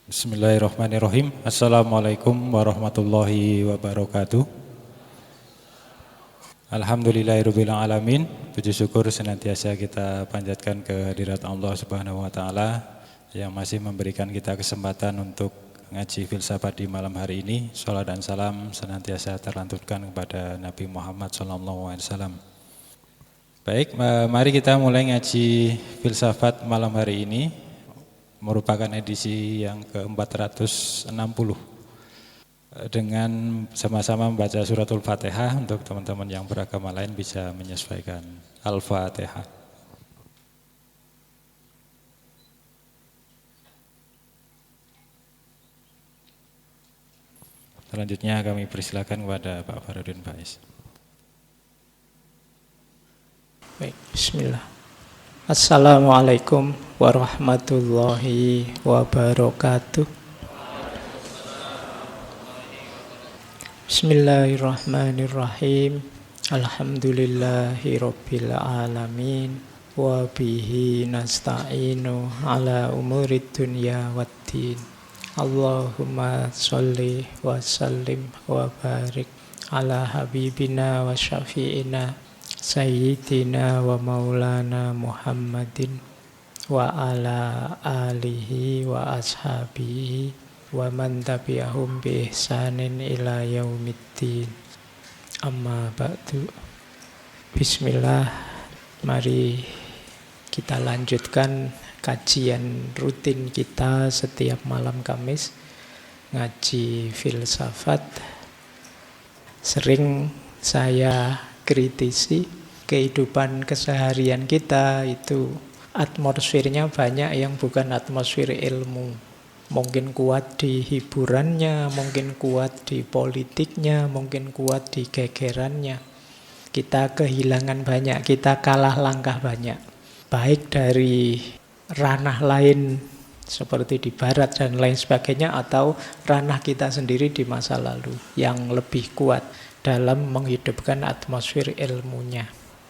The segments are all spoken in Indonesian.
Bismillahirrahmanirrahim. Assalamualaikum warahmatullahi wabarakatuh. Alhamdulillahirabbil alamin. Puji syukur senantiasa kita panjatkan kehadirat Allah Subhanahu wa taala yang masih memberikan kita kesempatan untuk ngaji filsafat di malam hari ini. Shalawat dan salam senantiasa terlanturkan kepada Nabi Muhammad SAW. Baik, mari kita mulai ngaji filsafat malam hari ini. Merupakan edisi yang ke-460 dengan sama-sama membaca suratul Fatihah. Untuk teman-teman yang beragama lain bisa menyesuaikan. Al-Fatihah. Selanjutnya kami persilakan kepada Pak Farudin Faiz. Baik, bismillah. Assalamualaikum warahmatullahi wabarakatuh. Bismillahirrahmanirrahim. Alhamdulillahi rabbil alamin. Wa bihi nasta'inu ala umurid dunya waddin. Allahumma sholli wa sallim wa barik ala habibina wa syafi'ina Sayyidina wa maulana Muhammadin wa ala alihi wa ashabihi wa man tabi'ahum bi ihsanin ila yaumiddin. Amma ba'du. Bismillah. Mari kita lanjutkan kajian rutin kita setiap malam Kamis, ngaji filsafat. Sering saya kritisi kehidupan keseharian kita itu atmosfernya banyak yang bukan atmosfer ilmu. Mungkin kuat di hiburannya, mungkin kuat di politiknya, mungkin kuat di gegerannya. Kita kehilangan banyak, kita kalah langkah banyak. Baik dari ranah lain seperti di barat dan lain sebagainya, atau ranah kita sendiri di masa lalu yang lebih kuat dalam menghidupkan atmosfer ilmunya.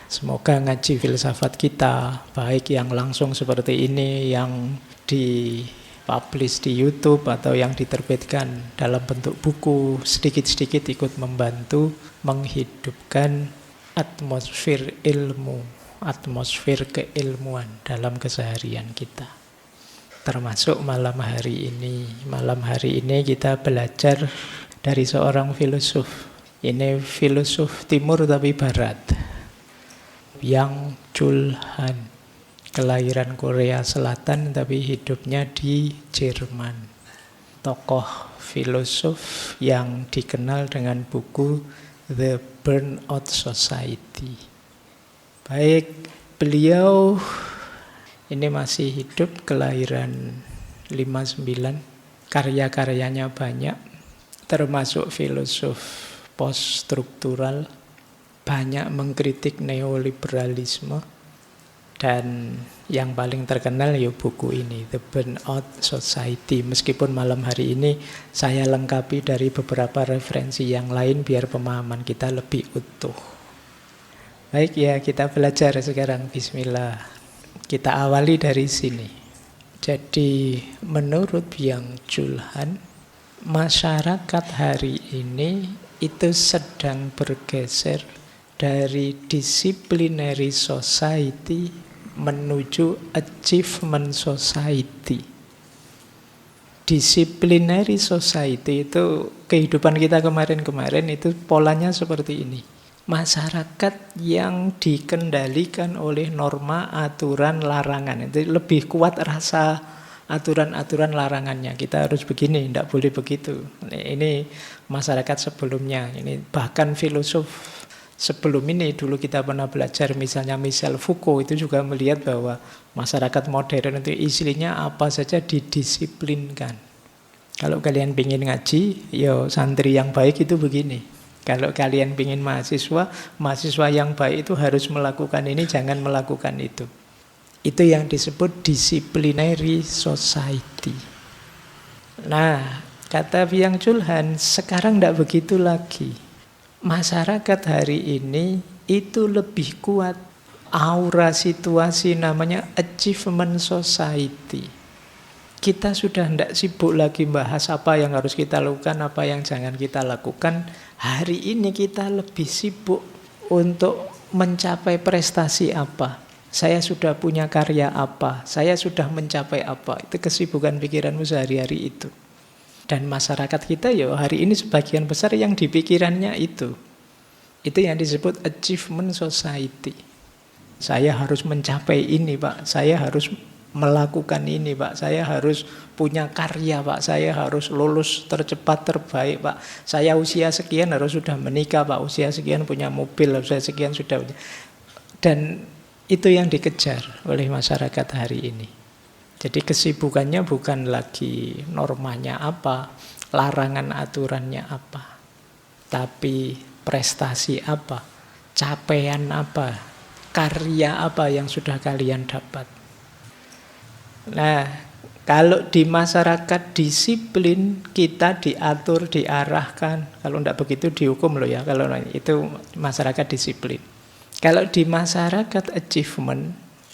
Semoga ngaji filsafat kita, baik yang langsung seperti ini, yang dipublish di YouTube atau yang diterbitkan dalam bentuk buku, sedikit-sedikit ikut membantu menghidupkan atmosfer ilmu, atmosfer keilmuan dalam keseharian kita. Termasuk malam hari ini. Malam hari ini kita belajar dari seorang filosof. Ini filosof timur tapi barat, Byung Chul Han. Kelahiran Korea Selatan tapi hidupnya di Jerman. Tokoh filosof yang dikenal dengan buku The Burnout Society. Baik, beliau ini masih hidup, kelahiran 59. Karya-karyanya banyak, termasuk filosof post-struktural, banyak mengkritik neoliberalisme, dan yang paling terkenal ya buku ini, The Burnout Society. Meskipun malam hari ini saya lengkapi dari beberapa referensi yang lain biar pemahaman kita lebih utuh. Baik ya, kita belajar sekarang. Bismillah. Kita awali dari sini. Jadi menurut Byung Chul Han, masyarakat hari ini itu sedang bergeser dari disciplinary society menuju achievement society. Disciplinary society itu kehidupan kita kemarin-kemarin itu polanya seperti ini. Masyarakat yang dikendalikan oleh norma, aturan, larangan. Itu lebih kuat rasa aturan-aturan larangannya. Kita harus begini, tidak boleh begitu. Ini masyarakat sebelumnya. Ini bahkan filosof sebelum ini dulu kita pernah belajar, misalnya Michel Foucault itu juga melihat bahwa masyarakat modern itu isinya apa saja didisiplinkan. Kalau kalian ingin ngaji, ya santri yang baik itu begini. Kalau kalian ingin mahasiswa yang baik itu harus melakukan ini, jangan melakukan itu. Itu yang disebut disciplinary society. Nah, kata Byung Chul Han, sekarang tidak begitu lagi. Masyarakat hari ini itu lebih kuat. Aura situasi namanya achievement society. Kita sudah tidak sibuk lagi bahas apa yang harus kita lakukan, apa yang jangan kita lakukan. Hari ini kita lebih sibuk untuk mencapai prestasi apa. Saya sudah punya karya apa, saya sudah mencapai apa. Itu kesibukan pikiranmu sehari-hari itu. Dan masyarakat kita ya hari ini sebagian besar yang di pikirannya itu. Itu yang disebut achievement society. Saya harus mencapai ini, Pak. Saya harus melakukan ini, Pak. Saya harus punya karya, Pak. Saya harus lulus tercepat terbaik, Pak. Saya usia sekian harus sudah menikah, Pak. Usia sekian punya mobil, usia sekian sudah. Dan itu yang dikejar oleh masyarakat hari ini. Jadi kesibukannya bukan lagi normanya apa, larangan aturannya apa, tapi prestasi apa, capaian apa, karya apa yang sudah kalian dapat. Nah, kalau di masyarakat disiplin, kita diatur, diarahkan. Kalau tidak begitu dihukum loh ya, kalau itu masyarakat disiplin. Kalau di masyarakat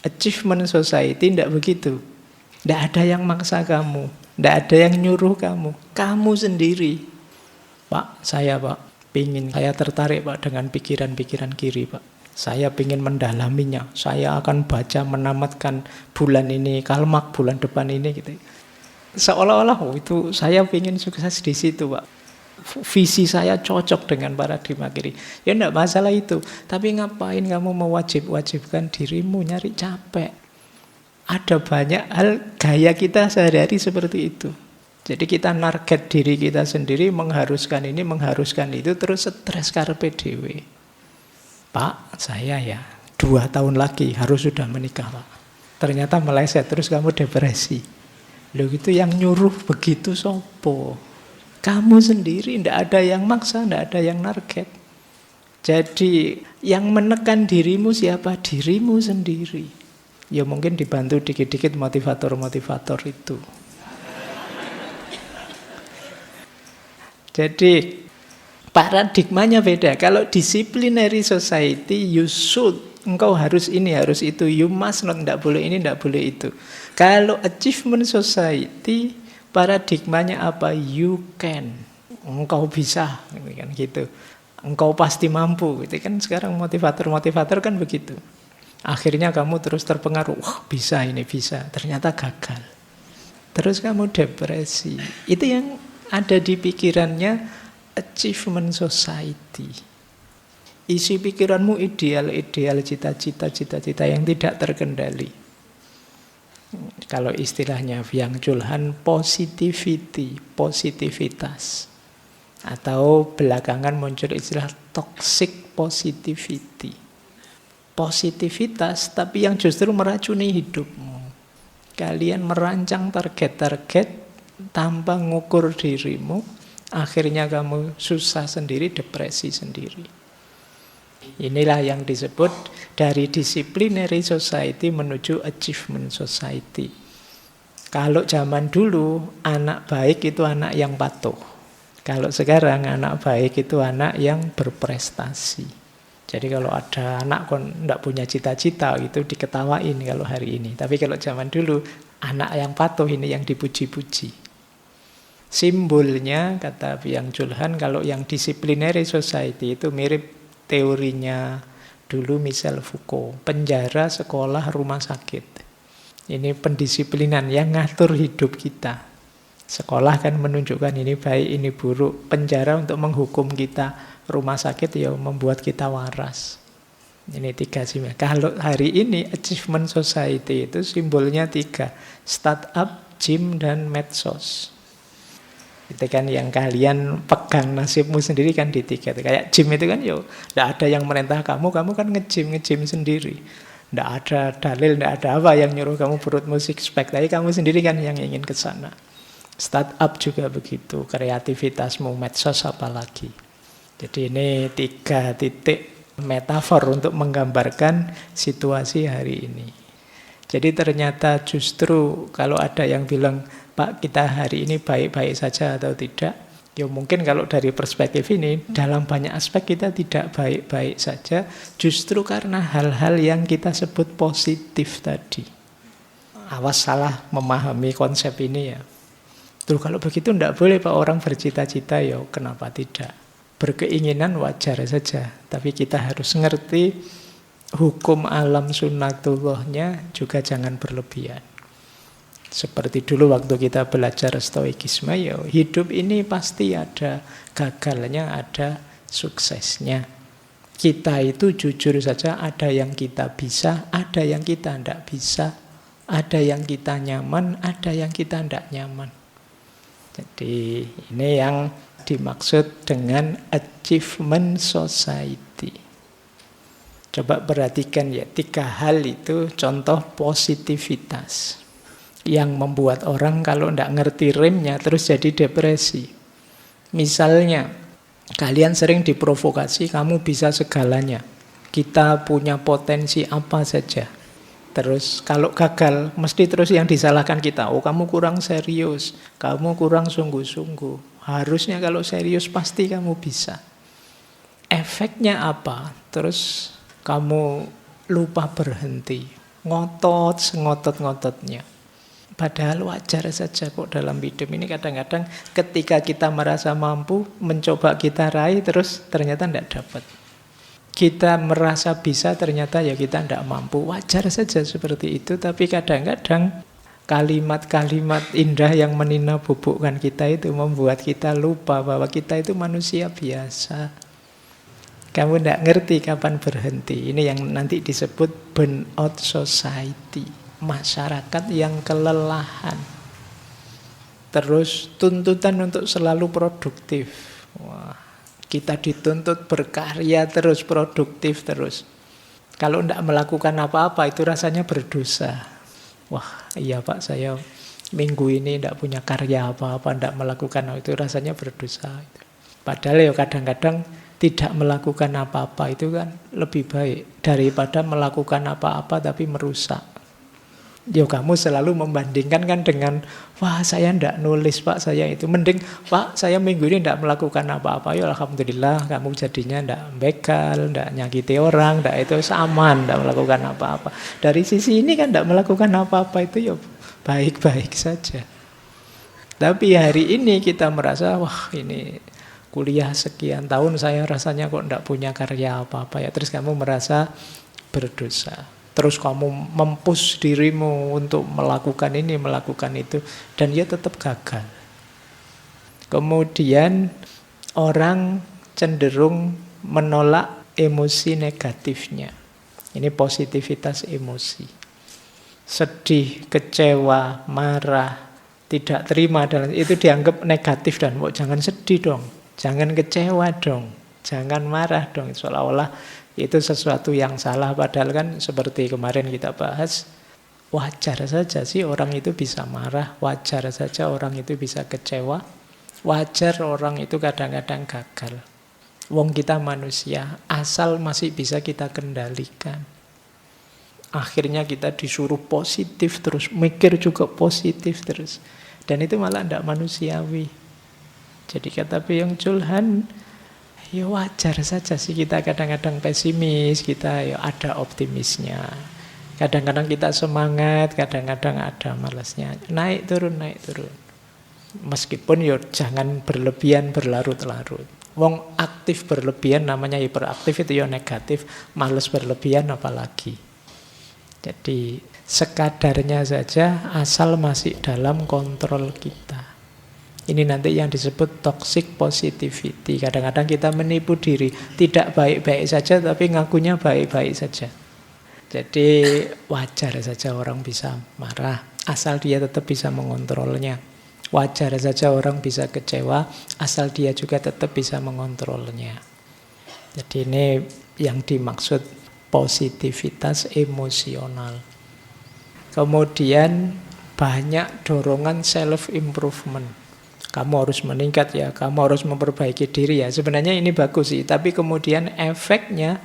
achievement society tidak begitu. Tidak ada yang maksa kamu, tidak ada yang nyuruh kamu sendiri. Pak, saya tertarik Pak dengan pikiran-pikiran kiri Pak. Saya ingin mendalaminya, saya akan baca menamatkan bulan ini, Kalmak bulan depan ini gitu. Seolah-olah itu saya ingin sukses di situ Pak. Visi saya cocok dengan paradigma kiri. Ya enggak masalah itu, tapi ngapain kamu mewajibkan dirimu nyari capek? Ada banyak hal gaya kita sehari-hari seperti itu. Jadi kita target diri kita sendiri, mengharuskan ini, mengharuskan itu, terus stres karpe dewe. Pak, saya ya 2 tahun lagi harus sudah menikah Pak. Ternyata meleset, terus kamu depresi. Loh gitu yang nyuruh begitu sopo? Kamu sendiri, tidak ada yang maksa, tidak ada yang target. Jadi yang menekan dirimu siapa? Dirimu sendiri. Ya mungkin dibantu dikit-dikit motivator-motivator itu. Jadi paradigmanya beda. Kalau disciplinary society, you should, engkau harus ini, harus itu. You must not, tidak boleh ini, tidak boleh itu. Kalau achievement society, paradigmanya apa? You can, engkau bisa, kan gitu. Engkau pasti mampu, gitu kan. Sekarang motivator-motivator kan begitu. Akhirnya kamu terus terpengaruh, wah bisa ini bisa, ternyata gagal. Terus kamu depresi. Itu yang ada di pikirannya achievement society. Isi pikiranmu ideal-ideal, cita-cita yang tidak terkendali. Kalau istilahnya Byung Chul Han, positivity, positivitas. Atau belakangan muncul istilah toxic positivity. Positivitas, tapi yang justru meracuni hidupmu. Kalian merancang target-target tanpa ngukur dirimu, akhirnya kamu susah sendiri, depresi sendiri. Inilah yang disebut dari disciplinary society menuju achievement society. Kalau zaman dulu, anak baik itu anak yang patuh. Kalau sekarang, anak baik itu anak yang berprestasi. Jadi kalau ada anak kok tidak punya cita-cita itu diketawain kalau hari ini. Tapi kalau zaman dulu anak yang patuh ini yang dipuji-puji. Simbolnya kata Byung Chul Han kalau yang disciplinary society itu mirip teorinya dulu Michel Foucault. Penjara, sekolah, rumah sakit. Ini pendisiplinan yang ngatur hidup kita. Sekolah kan menunjukkan ini baik, ini buruk. Penjara untuk menghukum kita. Rumah sakit ya membuat kita waras. Ini 3 simbol. Kalau hari ini achievement society itu simbolnya 3. Startup, gym, dan medsos. Itu kan yang kalian pegang nasibmu sendiri kan di 3. Kayak gym itu kan ya tidak ada yang merintah kamu kan nge-gym sendiri. Tidak ada dalil, tidak ada apa yang nyuruh kamu perutmu six pack. Tapi kamu sendiri kan yang ingin ke sana. Startup juga begitu, kreativitasmu, medsos apalagi. Jadi ini 3 titik metafor untuk menggambarkan situasi hari ini. Jadi ternyata justru kalau ada yang bilang, Pak kita hari ini baik-baik saja atau tidak, ya mungkin kalau dari perspektif ini, dalam banyak aspek kita tidak baik-baik saja, justru karena hal-hal yang kita sebut positif tadi. awas salah memahami konsep ini ya. Tuh kalau begitu tidak boleh Pak orang bercita-cita, ya kenapa tidak? Berkeinginan wajar saja, tapi kita harus ngerti hukum alam sunnatullahnya juga jangan berlebihan. Seperti dulu waktu kita belajar stoikisme, ya hidup ini pasti ada gagalnya, ada suksesnya. Kita itu jujur saja, ada yang kita bisa, ada yang kita tidak bisa, ada yang kita nyaman, ada yang kita tidak nyaman. Jadi ini yang dimaksud dengan achievement society. Coba perhatikan ya, 3 hal itu contoh positivitas yang membuat orang kalau tidak ngerti remnya terus jadi depresi. Misalnya, kalian sering diprovokasi, kamu bisa segalanya. Kita punya potensi apa saja. Terus kalau gagal, mesti terus yang disalahkan kita. Oh kamu kurang serius, kamu kurang sungguh-sungguh. Harusnya kalau serius pasti kamu bisa. Efeknya apa? Terus kamu lupa berhenti. Ngotot, sengotot-ngototnya. Padahal wajar saja kok dalam hidup ini kadang-kadang ketika kita merasa mampu, mencoba kita raih, terus ternyata tidak dapat. Kita merasa bisa, ternyata ya kita tidak mampu. Wajar saja seperti itu, tapi kadang-kadang kalimat-kalimat indah yang menina bubukkan kita itu membuat kita lupa bahwa kita itu manusia biasa. Kamu tidak ngerti kapan berhenti. Ini yang nanti disebut burnout society. Masyarakat yang kelelahan. Terus tuntutan untuk selalu produktif. Wah, kita dituntut berkarya terus, produktif terus. Kalau tidak melakukan apa-apa itu rasanya berdosa. Wah, iya Pak, saya minggu ini tidak punya karya apa-apa, tidak melakukan itu rasanya berdosa. Padahal ya kadang-kadang tidak melakukan apa-apa itu kan lebih baik daripada melakukan apa-apa tapi merusak. Ya kamu selalu membandingkan kan dengan, wah saya tidak nulis Pak, saya itu. Mending Pak saya minggu ini tidak melakukan apa-apa. Ya Alhamdulillah kamu jadinya tidak begal, tidak nyakiti orang, tidak itu aman, tidak melakukan apa-apa. Dari sisi ini kan tidak melakukan apa-apa itu ya baik-baik saja. Tapi hari ini kita merasa, wah ini kuliah sekian tahun saya rasanya kok tidak punya karya apa-apa ya. Terus kamu merasa berdosa. Terus kamu mempush dirimu untuk melakukan ini, melakukan itu. Dan dia tetap gagal. Kemudian orang cenderung menolak emosi negatifnya. Ini positivitas emosi. Sedih, kecewa, marah, tidak terima. Dan itu dianggap negatif. Dan jangan sedih dong. Jangan kecewa dong. Jangan marah dong. Seolah-olah itu sesuatu yang salah, padahal kan seperti kemarin kita bahas, wajar saja sih orang itu bisa marah, wajar saja orang itu bisa kecewa, wajar orang itu kadang-kadang gagal. Wong kita manusia, asal masih bisa kita kendalikan. Akhirnya kita disuruh positif terus, mikir juga positif terus. Dan itu malah tidak manusiawi. Jadi kata Byung Chul Han, ya wajar saja sih kita kadang-kadang pesimis, kita ya ada optimisnya. Kadang-kadang kita semangat, kadang-kadang ada malasnya. Naik turun, naik turun. Meskipun ya jangan berlebihan, berlarut-larut. Wong aktif berlebihan namanya hiperaktif itu ya negatif, malas berlebihan apalagi. Jadi sekadarnya saja asal masih dalam kontrol kita. Ini nanti yang disebut toxic positivity. Kadang-kadang kita menipu diri. Tidak baik-baik saja tapi ngakunya baik-baik saja. Jadi wajar saja orang bisa marah. Asal dia tetap bisa mengontrolnya. Wajar saja orang bisa kecewa. Asal dia juga tetap bisa mengontrolnya. Jadi ini yang dimaksud positivitas emosional. Kemudian banyak dorongan self-improvement. Kamu harus meningkat ya, kamu harus memperbaiki diri ya. Sebenarnya ini bagus sih, tapi kemudian efeknya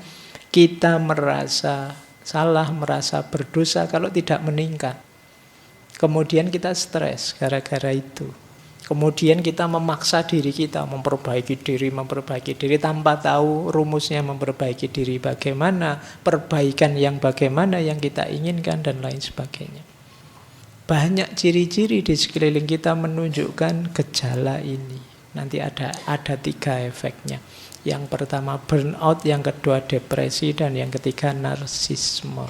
kita merasa salah, merasa berdosa kalau tidak meningkat. Kemudian kita stres gara-gara itu. Kemudian kita memaksa diri kita memperbaiki diri tanpa tahu rumusnya memperbaiki diri bagaimana, perbaikan yang bagaimana yang kita inginkan dan lain sebagainya. Banyak ciri-ciri di sekeliling kita menunjukkan gejala ini. Nanti ada 3 efeknya. Yang pertama burnout, yang kedua depresi, dan yang ketiga narsisme.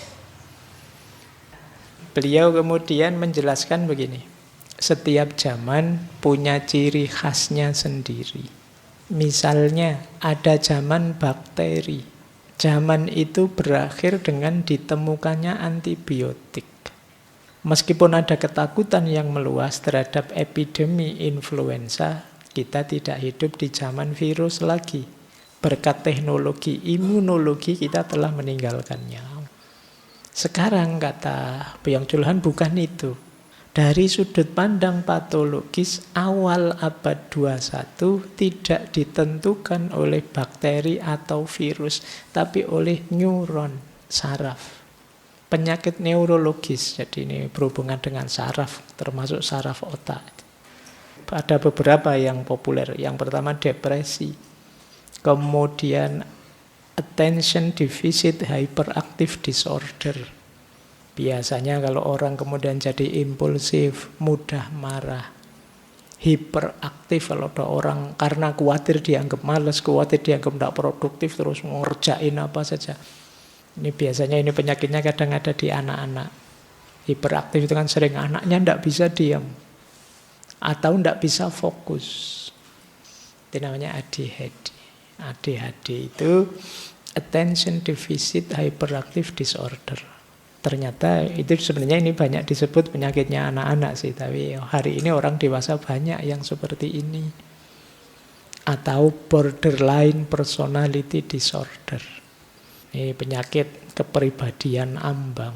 Beliau kemudian menjelaskan begini. Setiap zaman punya ciri khasnya sendiri. Misalnya ada zaman bakteri. Zaman itu berakhir dengan ditemukannya antibiotik. Meskipun ada ketakutan yang meluas terhadap epidemi influenza, kita tidak hidup di zaman virus lagi. Berkat teknologi imunologi kita telah meninggalkannya. Sekarang kata Buyang Chul Han bukan itu. Dari sudut pandang patologis, awal abad 21 tidak ditentukan oleh bakteri atau virus, tapi oleh neuron, saraf. Penyakit neurologis, jadi ini berhubungan dengan saraf, termasuk saraf otak. Ada beberapa yang populer. Yang pertama depresi, kemudian attention deficit hyperactive disorder. Biasanya kalau orang kemudian jadi impulsif, mudah marah, hiperaktif. Kalau ada orang karena khawatir dianggap malas, khawatir dianggap tidak produktif, terus ngerjain apa saja. Ini biasanya penyakitnya kadang ada di anak-anak. Hiperaktif itu kan sering anaknya tidak bisa diam. Atau tidak bisa fokus. Itu namanya ADHD. ADHD itu Attention Deficit Hyperactive Disorder. Ternyata itu sebenarnya ini banyak disebut penyakitnya anak-anak sih. Tapi hari ini orang dewasa banyak yang seperti ini. Atau Borderline Personality Disorder. Ini penyakit kepribadian ambang,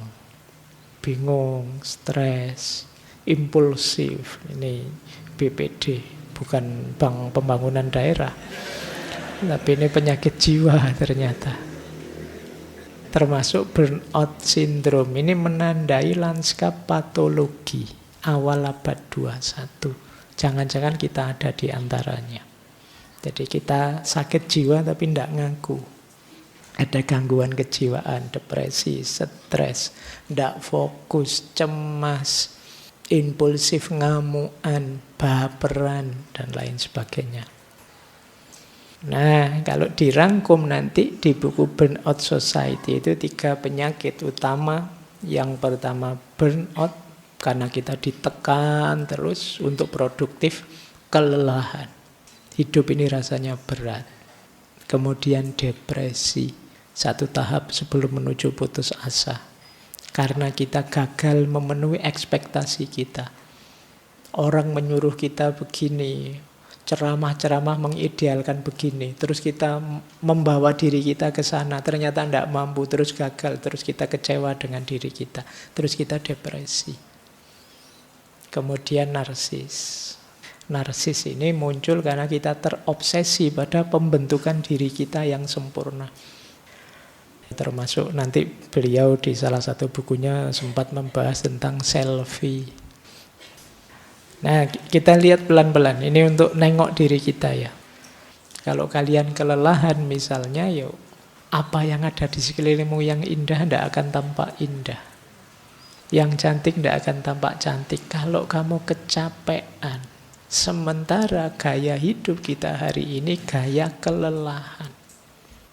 bingung, stres, impulsif. Ini BPD, bukan Bank Pembangunan Daerah. Tapi ini penyakit jiwa ternyata. Termasuk burnout syndrome. Ini menandai lanskap patologi awal abad 21. Jangan-jangan kita ada di antaranya. Jadi kita sakit jiwa tapi tidak ngaku. Ada gangguan kejiwaan, depresi, stres, tidak fokus, cemas, impulsif, ngamuan, baperan, dan lain sebagainya. Nah, kalau dirangkum nanti di buku Burnout Society itu 3 penyakit utama. Yang pertama burnout, karena kita ditekan terus untuk produktif, kelelahan. Hidup ini rasanya berat. Kemudian depresi. 1 tahap sebelum menuju putus asa. Karena kita gagal memenuhi ekspektasi kita. Orang menyuruh kita begini, ceramah-ceramah mengidealkan begini, terus kita membawa diri kita ke sana, ternyata tidak mampu, terus gagal, terus kita kecewa dengan diri kita, terus kita depresi. Kemudian narsis. Narsis ini muncul karena kita terobsesi pada pembentukan diri kita yang sempurna. Termasuk nanti beliau di salah satu bukunya sempat membahas tentang selfie. Nah, kita lihat pelan-pelan. Ini untuk nengok diri kita ya. Kalau kalian kelelahan misalnya, yuk, apa yang ada di sekelilingmu yang indah tidak akan tampak indah. Yang cantik tidak akan tampak cantik. Kalau kamu kecapean, sementara gaya hidup kita hari ini gaya kelelahan.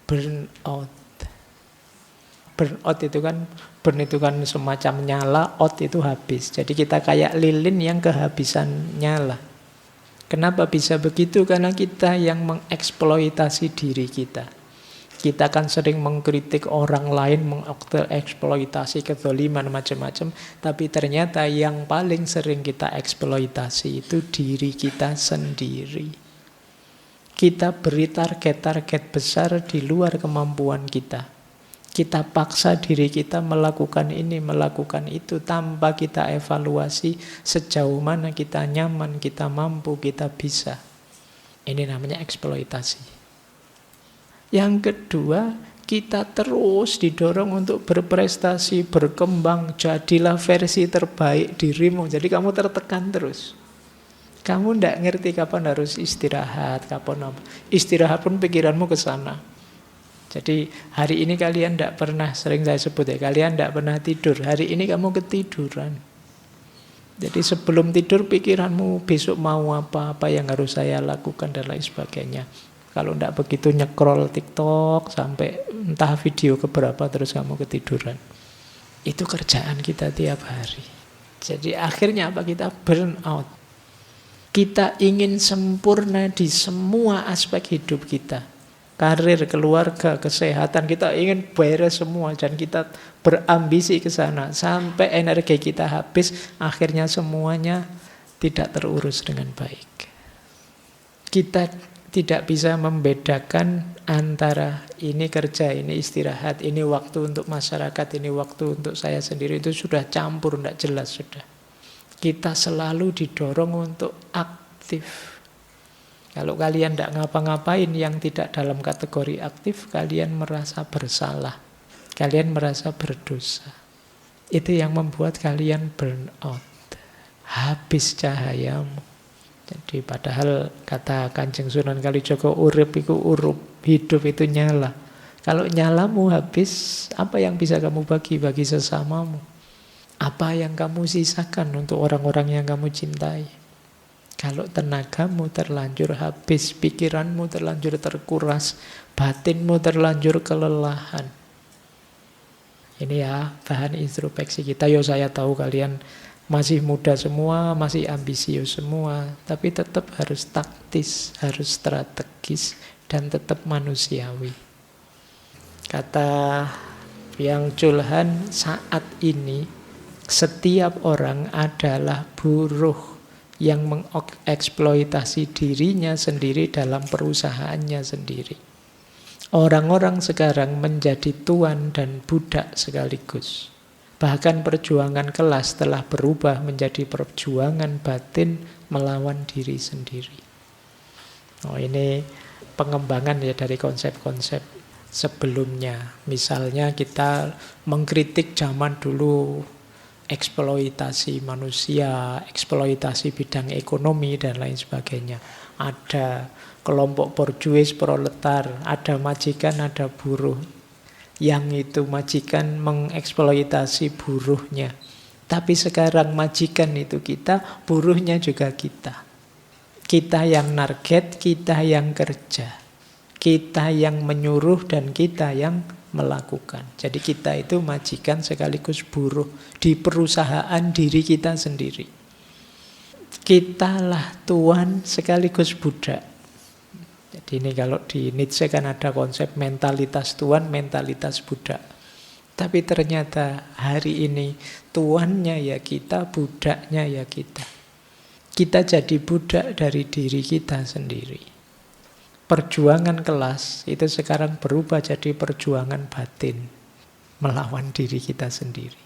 Burnout. Burnout itu kan, burn itu kan semacam nyala, out itu habis. Jadi kita kayak lilin yang kehabisan nyala. Kenapa bisa begitu? Karena kita yang mengeksploitasi diri kita. Kita kan sering mengkritik orang lain, mengeksploitasi kezaliman macam-macam. Tapi ternyata yang paling sering kita eksploitasi itu diri kita sendiri. Kita beri target-target besar di luar kemampuan kita. Kita paksa diri kita melakukan ini, melakukan itu tanpa kita evaluasi sejauh mana kita nyaman, kita mampu, kita bisa. Ini namanya eksploitasi. Yang kedua, kita terus didorong untuk berprestasi, berkembang, jadilah versi terbaik dirimu. Jadi kamu tertekan terus. Kamu tidak ngerti kapan harus istirahat, kapan apa. Istirahat pun pikiranmu ke sana. Jadi hari ini kalian tidak pernah, sering saya sebut ya, kalian tidak pernah tidur. Hari ini kamu ketiduran. Jadi sebelum tidur pikiranmu besok mau apa yang harus saya lakukan dan lain sebagainya. Kalau tidak begitu nyekrol TikTok sampai entah video keberapa terus kamu ketiduran. Itu kerjaan kita tiap hari. Jadi akhirnya apa? Kita burn out. Kita ingin sempurna di semua aspek hidup kita. Karir, keluarga, kesehatan, kita ingin beres semua dan kita berambisi ke sana sampai energi kita habis, akhirnya semuanya tidak terurus dengan baik. Kita tidak bisa membedakan antara ini kerja, ini istirahat, ini waktu untuk masyarakat, ini waktu untuk saya sendiri, itu sudah campur, tidak jelas sudah. Kita selalu didorong untuk aktif. Kalau kalian tidak ngapa-ngapain yang tidak dalam kategori aktif, kalian merasa bersalah. Kalian merasa berdosa. Itu yang membuat kalian burn out. Habis cahayamu. Jadi padahal kata Kanjeng Sunan Kalijaga, urip iku urup, hidup itu nyala. Kalau nyalamu habis, apa yang bisa kamu bagi sesamamu? Apa yang kamu sisakan untuk orang-orang yang kamu cintai? Kalau tenagamu terlanjur habis, pikiranmu terlanjur terkuras, batinmu terlanjur kelelahan. Ini ya bahan introspeksi kita. Yo saya tahu kalian masih muda semua, masih ambisius semua, tapi tetap harus taktis, harus strategis, dan tetap manusiawi. Kata Yang Chul Han, saat ini setiap orang adalah buruh yang mengeksploitasi dirinya sendiri dalam perusahaannya sendiri. Orang-orang sekarang menjadi tuan dan budak sekaligus. Bahkan perjuangan kelas telah berubah menjadi perjuangan batin melawan diri sendiri. Oh, ini pengembangan ya dari konsep-konsep sebelumnya. Misalnya kita mengkritik zaman dulu eksploitasi manusia, eksploitasi bidang ekonomi, dan lain sebagainya. Ada kelompok borjuis, proletar, ada majikan, ada buruh. Yang itu majikan mengeksploitasi buruhnya. Tapi sekarang majikan itu kita, buruhnya juga kita. Kita yang target, kita yang kerja. Kita yang menyuruh dan kita yang melakukan. Jadi kita itu majikan sekaligus buruh di perusahaan diri kita sendiri. Kitalah tuan sekaligus budak. Jadi ini kalau di Nietzsche kan ada konsep mentalitas tuan, mentalitas budak. Tapi ternyata hari ini tuannya ya kita, budaknya ya kita. Kita jadi budak dari diri kita sendiri. Perjuangan kelas itu sekarang berubah jadi perjuangan batin melawan diri kita sendiri.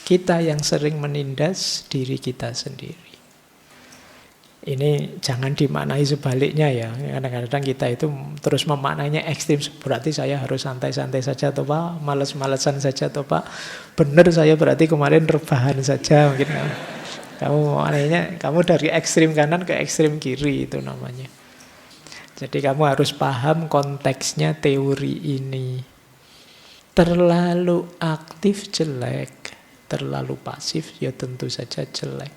Kita yang sering menindas diri kita sendiri. Ini jangan dimaknai sebaliknya ya. Kadang-kadang kita itu terus memaknainya ekstrim. Berarti saya harus santai-santai saja atau Pak, males-malesan saja atau Pak. Benar saya berarti kemarin rebahan saja mungkin. Kamu maknanya kamu dari ekstrim kanan ke ekstrim kiri itu namanya. Jadi kamu harus paham konteksnya teori ini. Terlalu aktif jelek, terlalu pasif ya tentu saja jelek.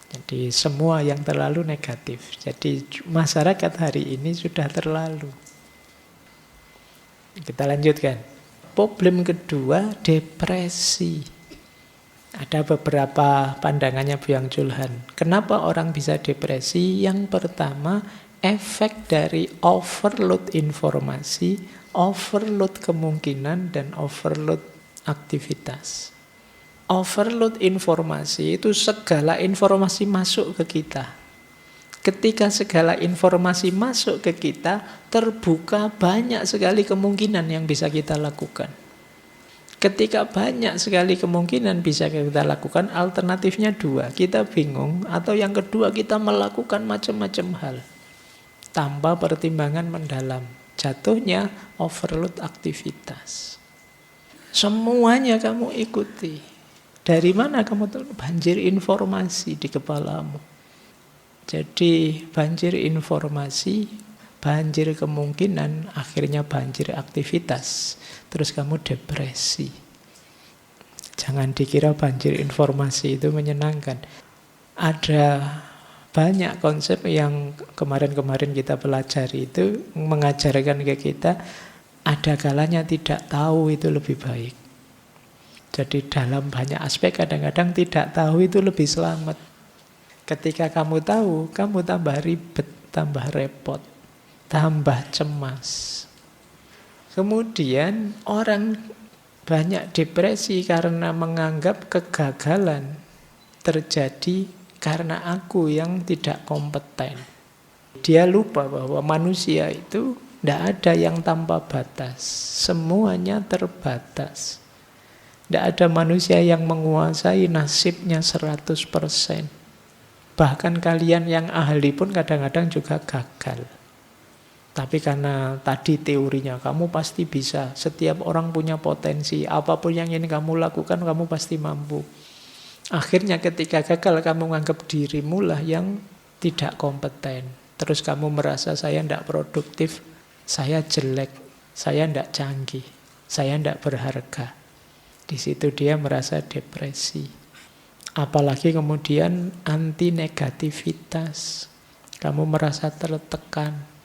Jadi semua yang terlalu negatif. Jadi masyarakat hari ini sudah terlalu. Kita lanjutkan. Problem kedua, depresi. Ada beberapa pandangannya Byang Chul Han. Kenapa orang bisa depresi? Yang pertama, efek dari overload informasi, overload kemungkinan, dan overload aktivitas. Overload informasi itu segala informasi masuk ke kita. Ketika segala informasi masuk ke kita, terbuka banyak sekali kemungkinan yang bisa kita lakukan. Ketika banyak sekali kemungkinan bisa kita lakukan, alternatifnya dua. Kita bingung, atau yang kedua kita melakukan macam-macam hal. Tanpa pertimbangan mendalam. Jatuhnya overload aktivitas. Semuanya kamu ikuti. Dari mana kamu tahu? Banjir informasi di kepalamu. Jadi banjir informasi, banjir kemungkinan, akhirnya banjir aktivitas. Terus kamu depresi. Jangan dikira banjir informasi itu menyenangkan. Ada banyak konsep yang kemarin-kemarin kita pelajari itu mengajarkan ke kita ada kalanya tidak tahu itu lebih baik. Jadi dalam banyak aspek kadang-kadang tidak tahu itu lebih selamat. Ketika kamu tahu, kamu tambah ribet, tambah repot, tambah cemas. Kemudian orang banyak depresi karena menganggap kegagalan terjadi karena aku yang tidak kompeten. Dia lupa bahwa manusia itu tidak ada yang tanpa batas. Semuanya terbatas. Tidak ada manusia yang menguasai nasibnya 100%. Bahkan kalian yang ahli pun kadang-kadang juga gagal. Tapi karena tadi teorinya, kamu pasti bisa. Setiap orang punya potensi. Apapun yang ingin kamu lakukan, kamu pasti mampu. Akhirnya ketika gagal, kamu menganggap dirimu lah yang tidak kompeten. Terus kamu merasa saya tidak produktif, saya jelek, saya tidak canggih, saya tidak berharga. Di situ dia merasa depresi. Apalagi kemudian anti negativitas. Kamu merasa tertekan.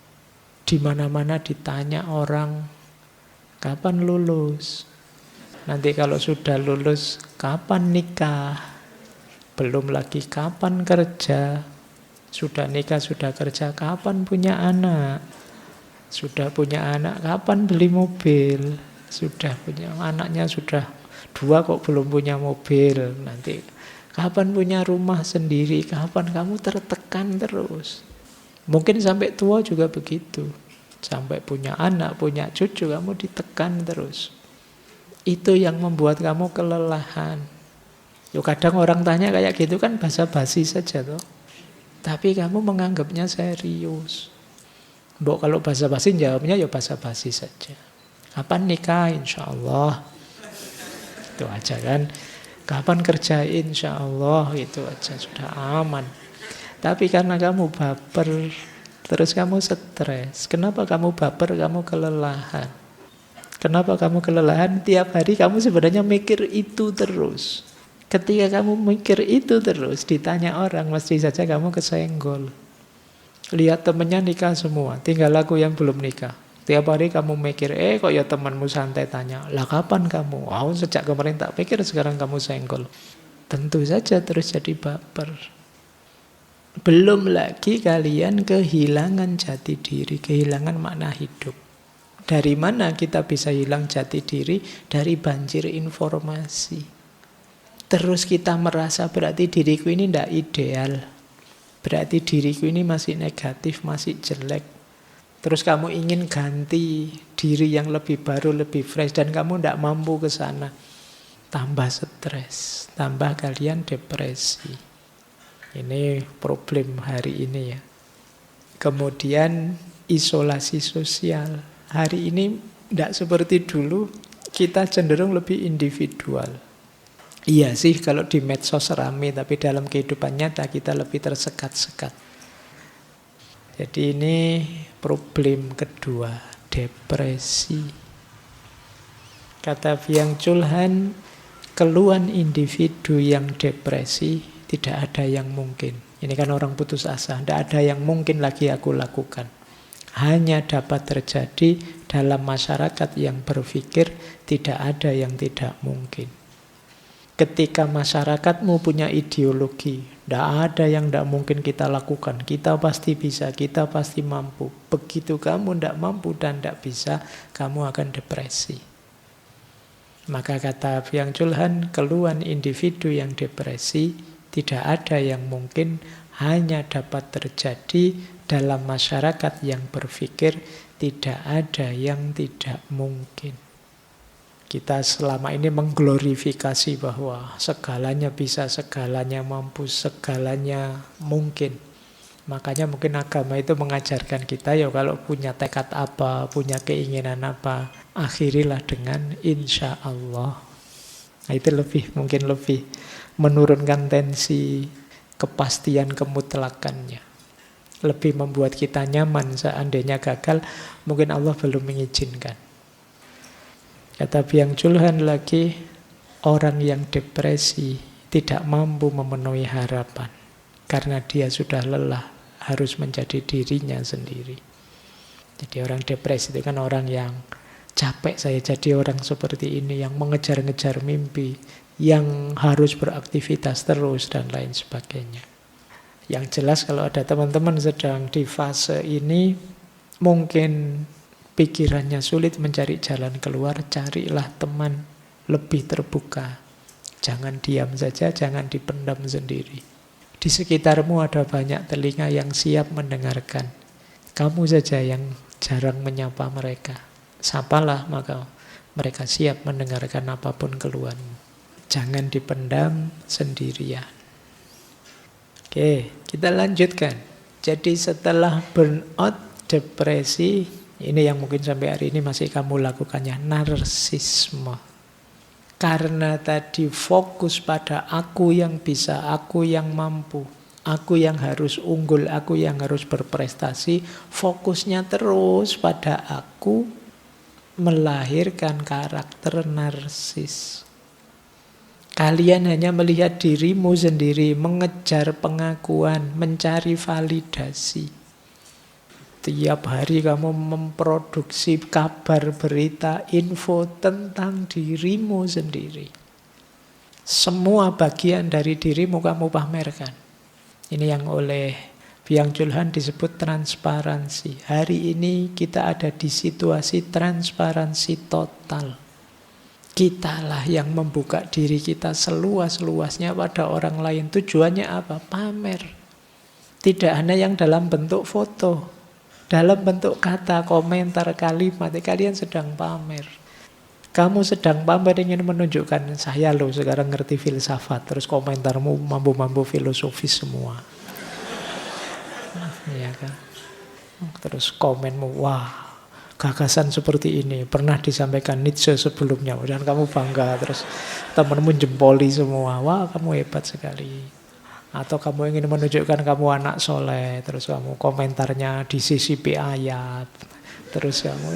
Di mana-mana ditanya orang, kapan lulus? Nanti kalau sudah lulus, kapan nikah? Belum lagi kapan kerja? Sudah nikah, sudah kerja, kapan punya anak? Sudah punya anak, kapan beli mobil? Sudah punya anaknya, sudah 2 kok belum punya mobil. Nanti kapan punya rumah sendiri? Kapan? Kamu tertekan terus. Mungkin sampai tua juga begitu. Sampai punya anak, punya cucu, kamu ditekan terus. Itu yang membuat kamu kelelahan. Kadang orang tanya kayak gitu kan basa-basi saja toh. Tapi kamu menganggapnya serius. Mbok kalau basa-basi jawabnya ya basa-basi saja. Kapan nikah? Insya Allah. Itu aja kan. Kapan kerja? Insya Allah. Itu aja sudah aman. Tapi karena kamu baper, terus kamu stres. Kenapa kamu baper? Kamu kelelahan. Kenapa kamu kelelahan? Tiap hari kamu sebenarnya mikir itu terus. Ketika kamu mikir itu terus, ditanya orang, mesti saja kamu kesenggol. Lihat temennya nikah semua, tinggal aku yang belum nikah. Tiap hari kamu mikir, kok ya temanmu santai tanya, lah kapan kamu? Sejak kemarin tak pikir, sekarang kamu senggol. Tentu saja terus jadi baper. Belum lagi kalian kehilangan jati diri, kehilangan makna hidup. Dari mana kita bisa hilang jati diri? Dari banjir informasi. Terus kita merasa berarti diriku ini tidak ideal. Berarti diriku ini masih negatif, masih jelek. Terus kamu ingin ganti diri yang lebih baru, lebih fresh. Dan kamu tidak mampu ke sana. Tambah stres, tambah kalian depresi. Ini problem hari ini ya. Kemudian isolasi sosial. Hari ini tidak seperti dulu, kita cenderung lebih individual. Iya sih kalau di medsos rame, tapi dalam kehidupan nyata kita lebih tersekat-sekat. Jadi ini problem kedua, depresi. Kata Byung Chul Han, keluhan individu yang depresi tidak ada yang mungkin. Ini kan orang putus asa, tidak ada yang mungkin lagi aku lakukan. Hanya dapat terjadi dalam masyarakat yang berpikir tidak ada yang tidak mungkin. Ketika masyarakatmu punya ideologi, tidak ada yang tidak mungkin kita lakukan. Kita pasti bisa, kita pasti mampu. Begitu kamu tidak mampu dan tidak bisa, kamu akan depresi. Maka kata Byung Chul Han, keluhan individu yang depresi tidak ada yang mungkin, hanya dapat terjadi dalam masyarakat yang berpikir tidak ada yang tidak mungkin. Kita selama ini mengglorifikasi bahwa segalanya bisa, segalanya mampu, segalanya mungkin. Makanya mungkin agama itu mengajarkan kita ya kalau punya tekad apa, punya keinginan apa, akhirilah dengan insya Allah. Nah, itu mungkin lebih menurunkan tensi kepastian kemutlakannya. Lebih membuat kita nyaman seandainya gagal, mungkin Allah belum mengizinkan. Kata Byung Chul Han lagi, Orang yang depresi tidak mampu memenuhi harapan karena dia sudah lelah harus menjadi dirinya sendiri. Jadi orang depresi itu kan orang yang capek saya jadi orang seperti ini, yang mengejar-ngejar mimpi, yang harus beraktivitas terus dan lain sebagainya. Yang jelas kalau ada teman-teman sedang di fase ini, mungkin pikirannya sulit mencari jalan keluar, carilah teman lebih terbuka. Jangan diam saja, jangan dipendam sendiri. Di sekitarmu ada banyak telinga yang siap mendengarkan. Kamu saja yang jarang menyapa mereka. Sapalah, maka mereka siap mendengarkan apapun keluhanmu. Jangan dipendam sendirian. Oke, kita lanjutkan. Jadi setelah burnout, depresi, ini yang mungkin sampai hari ini masih kamu lakukannya, narsisme. Karena tadi fokus pada aku yang bisa, aku yang mampu, aku yang harus unggul, aku yang harus berprestasi, fokusnya terus pada aku, melahirkan karakter narsis. Kalian hanya melihat dirimu sendiri, mengejar pengakuan, mencari validasi. Tiap hari kamu memproduksi kabar, berita, info tentang dirimu sendiri. Semua bagian dari dirimu kamu pamerkan. Ini yang oleh Byung Chul Han disebut transparansi. Hari ini kita ada di situasi transparansi total. Kitalah yang membuka diri kita seluas-luasnya pada orang lain. Tujuannya apa? Pamer. Tidak hanya yang dalam bentuk foto, dalam bentuk kata, komentar, kalimat. Kalian sedang pamer. Kamu sedang pamer ingin menunjukkan, saya loh sekarang ngerti filsafat. Terus komentarmu mampu-mampu filosofis semua. Ya kan? Terus komenmu, wah, gagasan seperti ini pernah disampaikan Nietzsche sebelumnya, dan kamu bangga. Terus temanmu jempoli semua, wah kamu hebat sekali. Atau kamu ingin menunjukkan kamu anak soleh, terus kamu komentarnya disisipi ayat, terus kamu,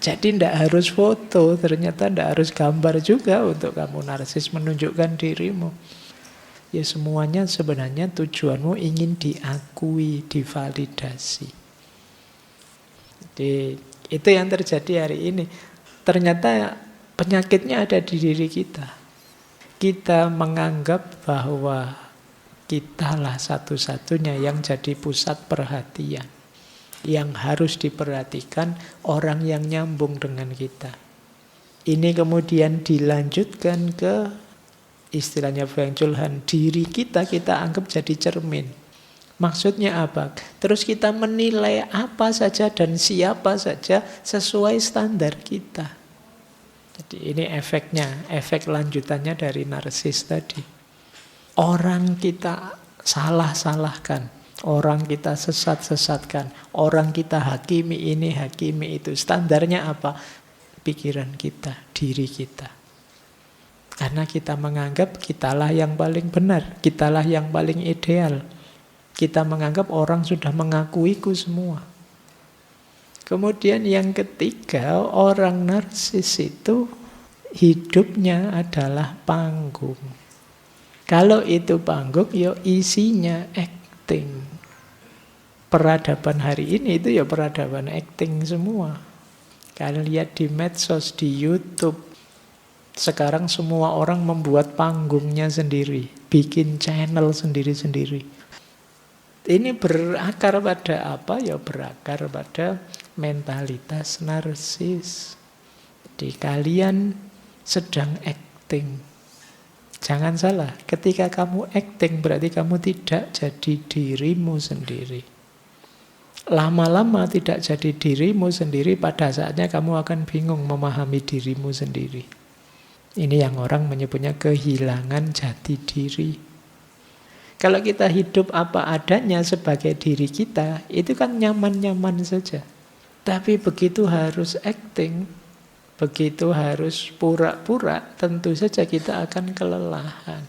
jadi tidak harus foto, ternyata tidak harus gambar juga untuk kamu narsis menunjukkan dirimu. Ya semuanya sebenarnya tujuanmu ingin diakui, divalidasi. Jadi itu yang terjadi hari ini. Ternyata penyakitnya ada di diri kita. Kita menganggap bahwa kitalah satu-satunya yang jadi pusat perhatian. Yang harus diperhatikan orang yang nyambung dengan kita. Ini kemudian dilanjutkan ke istilahnya Byung Chul Han, diri kita anggap jadi cermin. Maksudnya apa? Terus kita menilai apa saja dan siapa saja sesuai standar kita. Jadi ini efeknya, efek lanjutannya dari narsis tadi. Orang kita salah-salahkan, orang kita sesat-sesatkan, orang kita hakimi ini, hakimi itu. Standarnya apa? Pikiran kita, diri kita. Karena kita menganggap kitalah yang paling benar, kitalah yang paling ideal. Kita menganggap orang sudah mengakuiku semua. Kemudian yang ketiga, orang narsis itu hidupnya adalah panggung. Kalau itu panggung, ya isinya acting. Peradaban hari ini itu ya peradaban acting semua. Kalian lihat di medsos, di YouTube. Sekarang semua orang membuat panggungnya sendiri, bikin channel sendiri-sendiri. Ini berakar pada apa? Ya berakar pada mentalitas narsis. Jadi kalian sedang acting. Jangan salah, ketika kamu acting berarti kamu tidak jadi dirimu sendiri. Lama-lama tidak jadi dirimu sendiri, pada saatnya kamu akan bingung memahami dirimu sendiri. Ini yang orang menyebutnya kehilangan jati diri. Kalau kita hidup apa adanya sebagai diri kita, itu kan nyaman-nyaman saja. Tapi begitu harus acting, begitu harus pura-pura, tentu saja kita akan kelelahan.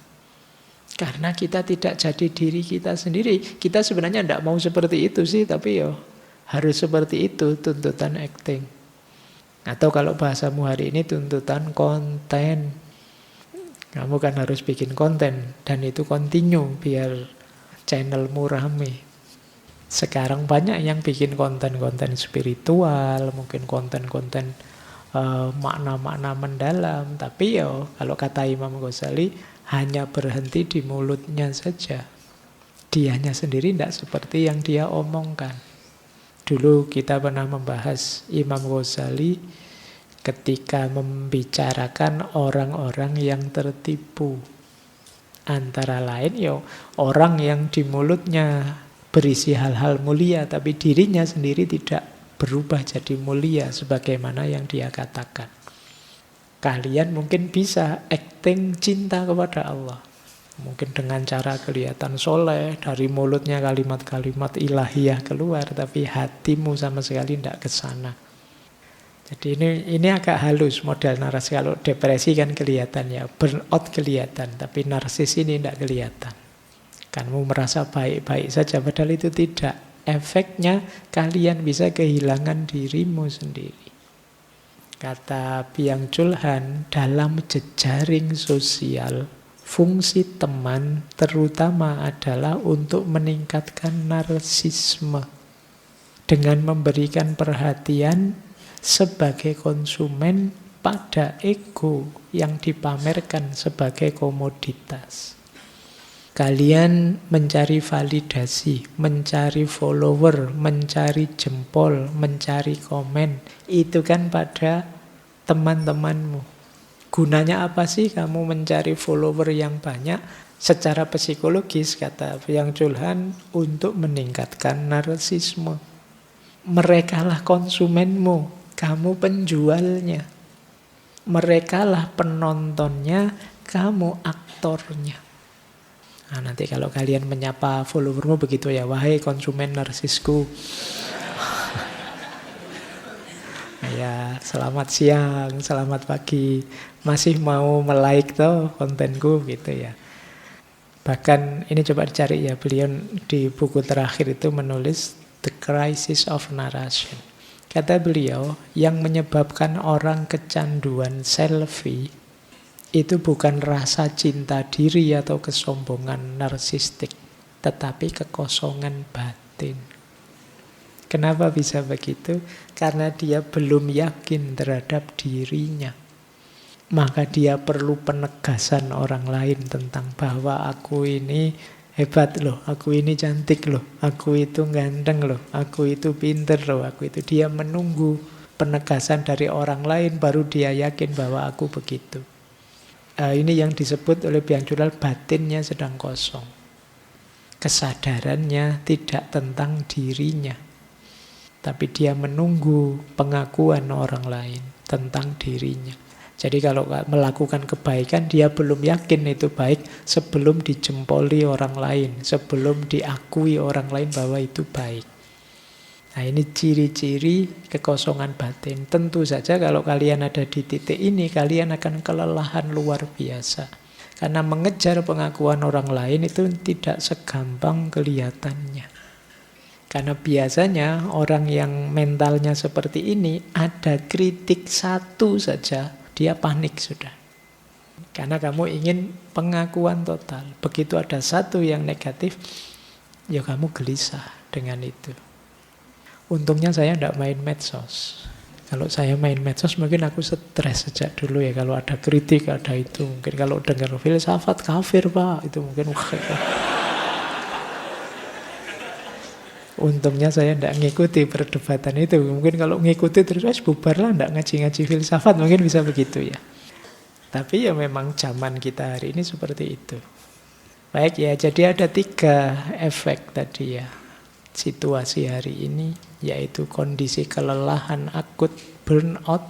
Karena kita tidak jadi diri kita sendiri. Kita sebenarnya tidak mau seperti itu sih, tapi ya harus seperti itu tuntutan acting. Atau kalau bahasamu hari ini tuntutan konten. Kamu kan harus bikin konten dan itu continue biar channelmu rame. Sekarang banyak yang bikin konten-konten spiritual, mungkin konten-konten makna-makna mendalam. Tapi kalau kata Imam Ghazali, hanya berhenti di mulutnya saja. Dianya sendiri tidak seperti yang dia omongkan. Dulu kita pernah membahas Imam Ghazali ketika membicarakan orang-orang yang tertipu. Antara lain orang yang di mulutnya berisi hal-hal mulia, tapi dirinya sendiri tidak berubah jadi mulia sebagaimana yang dia katakan. Kalian mungkin bisa acting cinta kepada Allah. Mungkin dengan cara kelihatan soleh, dari mulutnya kalimat-kalimat ilahiyah keluar, tapi hatimu sama sekali tidak ke sana. Jadi ini agak halus model narasi. Kalau depresi kan kelihatan ya, burnout kelihatan, tapi narsis ini tidak kelihatan. Kamu merasa baik-baik saja, padahal itu tidak. Efeknya kalian bisa kehilangan dirimu sendiri. Kata Byung Chul Han, dalam jejaring sosial, fungsi teman terutama adalah untuk meningkatkan narsisme. Dengan memberikan perhatian sebagai konsumen pada ego yang dipamerkan sebagai komoditas. Kalian mencari validasi, mencari follower, mencari jempol, mencari komen. Itu kan pada teman-temanmu. Gunanya apa sih kamu mencari follower yang banyak? Secara psikologis, kata Byung Chul Han, untuk meningkatkan narsisme. Merekalah konsumenmu, kamu penjualnya. Merekalah penontonnya, kamu aktornya. Nah, nanti kalau kalian menyapa followermu begitu ya, wahai konsumen narsisku. Ya, selamat siang, selamat pagi. Masih mau melike toh kontenku gitu ya. Bahkan ini coba dicari ya, beliau di buku terakhir itu menulis The Crisis of Narration. Kata beliau, yang menyebabkan orang kecanduan selfie itu bukan rasa cinta diri atau kesombongan narsistik, tetapi kekosongan batin. Kenapa bisa begitu? Karena dia belum yakin terhadap dirinya. Maka dia perlu penegasan orang lain tentang bahwa aku ini hebat loh, aku ini cantik loh, aku itu ganteng loh, aku itu pinter loh, aku itu. Dia menunggu penegasan dari orang lain baru dia yakin bahwa aku begitu. Ini yang disebut oleh Byung Chul Han, batinnya sedang kosong. Kesadarannya tidak tentang dirinya. Tapi dia menunggu pengakuan orang lain tentang dirinya. Jadi kalau melakukan kebaikan, dia belum yakin itu baik sebelum dijempoli orang lain, sebelum diakui orang lain bahwa itu baik. Nah, ini ciri-ciri kekosongan batin. Tentu saja kalau kalian ada di titik ini, kalian akan kelelahan luar biasa. Karena mengejar pengakuan orang lain itu tidak segampang kelihatannya. Karena biasanya orang yang mentalnya seperti ini, ada kritik satu saja, dia panik sudah. Karena kamu ingin pengakuan total. Begitu ada satu yang negatif, ya kamu gelisah dengan itu. Untungnya saya tidak main medsos. Kalau saya main medsos mungkin aku stres sejak dulu ya. Kalau ada kritik, ada itu. Mungkin kalau dengar filsafat kafir pak, itu mungkin. Untungnya saya tidak ngikuti perdebatan itu. Mungkin kalau ngikuti terus bubar lah, tidak ngaji-ngaji filsafat. Mungkin bisa begitu ya. Tapi ya memang zaman kita hari ini seperti itu. Baik ya, jadi ada 3 efek tadi ya. Situasi hari ini, yaitu kondisi kelelahan akut, burnout,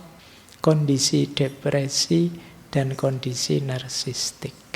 kondisi depresi, dan kondisi narsistik.